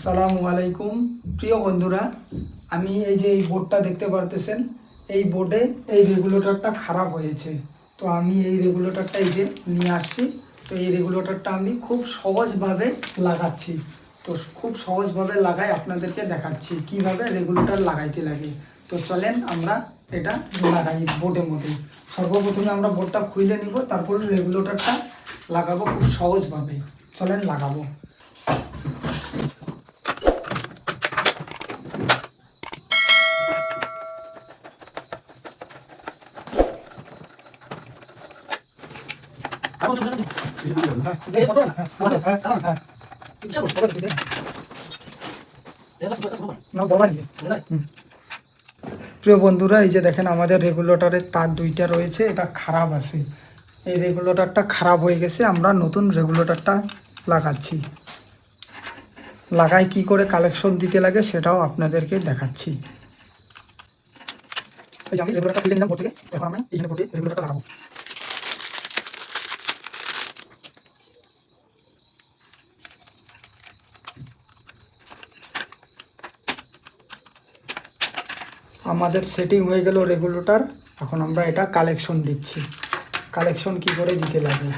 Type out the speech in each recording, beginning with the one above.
আসসালামু আলাইকুম প্রিয় বন্ধুরা, আমি এই যে এই বোর্ডটা দেখতে পারতেছেন, এই বোর্ডে এই রেগুলেটরটা খারাপ হয়েছে। তো আমি এই রেগুলেটরটা এই যে নিয়ে আসছি। তো এই রেগুলেটরটা আমি খুব সহজভাবে লাগাচ্ছি। তো খুব সহজভাবে লাগাই আপনাদেরকে দেখাচ্ছি কিভাবে রেগুলেটর লাগাইতে লাগে। তো চলেন আমরা এটা লাগাই বোর্ডের মধ্যে। সর্বপ্রথমে আমরা বোর্ডটা খুলে নিব, তারপর রেগুলেটরটা লাগাবো খুব সহজভাবে। চলেন লাগাবো। প্রিয় বন্ধুরা, এই যে দেখেন আমাদের রেগুলেটরের তার দুইটা রয়েছে, এটা খারাপ আছে। এই রেগুলেটরটা খারাপ হয়ে গেছে, আমরা নতুন রেগুলেটরটা লাগাচ্ছি। লাগাই কি করে কালেকশন দিতে লাগে সেটাও আপনাদেরকে দেখাচ্ছি। এই যে আমি রেগুলেটরটা খুলে নিলাম বোর্ড থেকে। এখন আমরা এইখানে বোর্ডে রেগুলেটরটা লাগাবো। আমাদের সেটিং হয়ে গেল রেগুলেটর। এখন আমরা এটা কালেকশন দিচ্ছি। কালেকশন কি করে দিতে লাগে।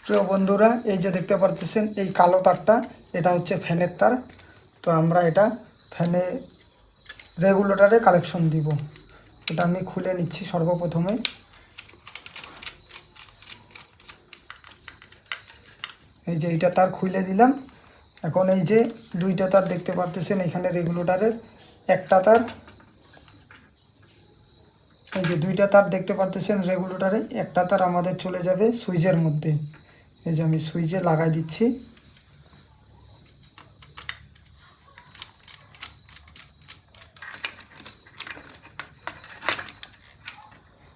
প্রিয় বন্ধুরা, এই যে দেখতে পারতেছেন এই কালো তারটা, এটা হচ্ছে ফ্যানের তার। তো আমরা এটা ফ্যানে রেগুলেটরে কালেকশন দিব। এটা আমি খুলে নিচ্ছি সর্বপ্রথমে। এই যে এইটা তার খুলে দিলাম। এখন এই যে দুইটা তার দেখতে পারতেছেন এখানে রেগুলেটরের, একটা তার, এই যে দুইটা তার দেখতে পারতেছেন রেগুলেটরে, একটা তার আমাদের চলে যাবে সুইচের মধ্যে। এই যে আমি সুইচে লাগাই দিচ্ছি।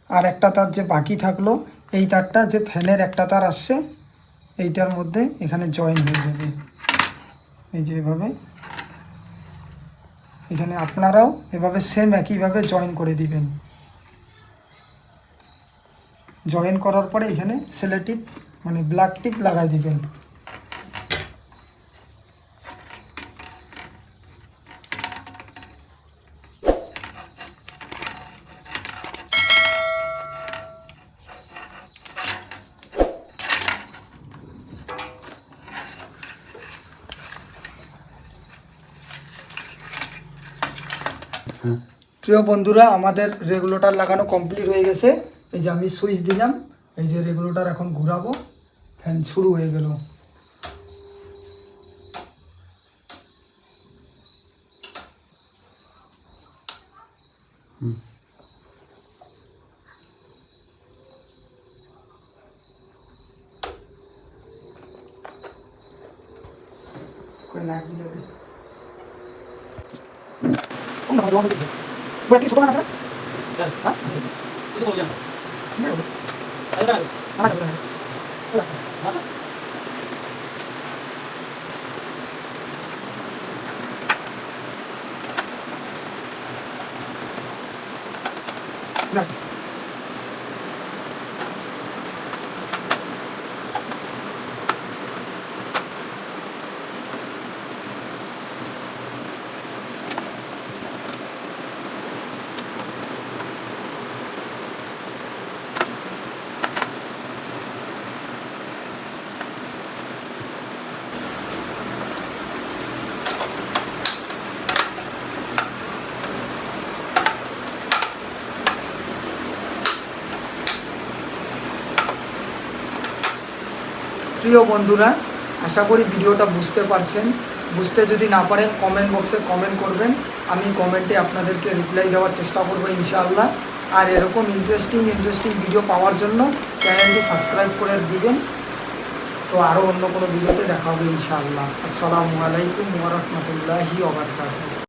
আর একটা তার যে বাকি থাকলো, এই তারটা যে ফ্যানের একটা তার আসছে, এইটার মধ্যে এখানে জয়েন হয়ে যাবে। এই যে এভাবে, এখানে আপনারাও এভাবে সেম একইভাবে জয়েন করে দিবেন। জয়েন করার পরে এখানে সেলোটিপ মানে ব্ল্যাক টিপ লাগাই দিবেন। প্রিয় বন্ধুরা, আমাদের রেগুলেটর লাগানো কমপ্লিট হয়ে গেছে। এই যে আমি সুইচ দিলাম, এই যে রেগুলেটর এখন ঘোরাবো, ফ্যান শুরু হয়ে গেল। প্রিয় বন্ধুরা, আশা করি ভিডিওটা বুঝতে পারছেন। বুঝতে যদি না পারেন কমেন্ট বক্সে কমেন্ট করবেন, আমি কমেন্টে আপনাদেরকে রিপ্লাই দেওয়ার চেষ্টা করবো ইনশাআল্লাহ। আর এরকম ইন্টারেস্টিং ভিডিও পাওয়ার জন্য চ্যানেলটি সাবস্ক্রাইব করে দিবেন। তো আরও অন্য কোনো ভিডিওতে দেখা হবে ইনশাআল্লাহ। আসসালামু আলাইকুম ওয়া রাহমাতুল্লাহি ওয়া বারাকাতুহু।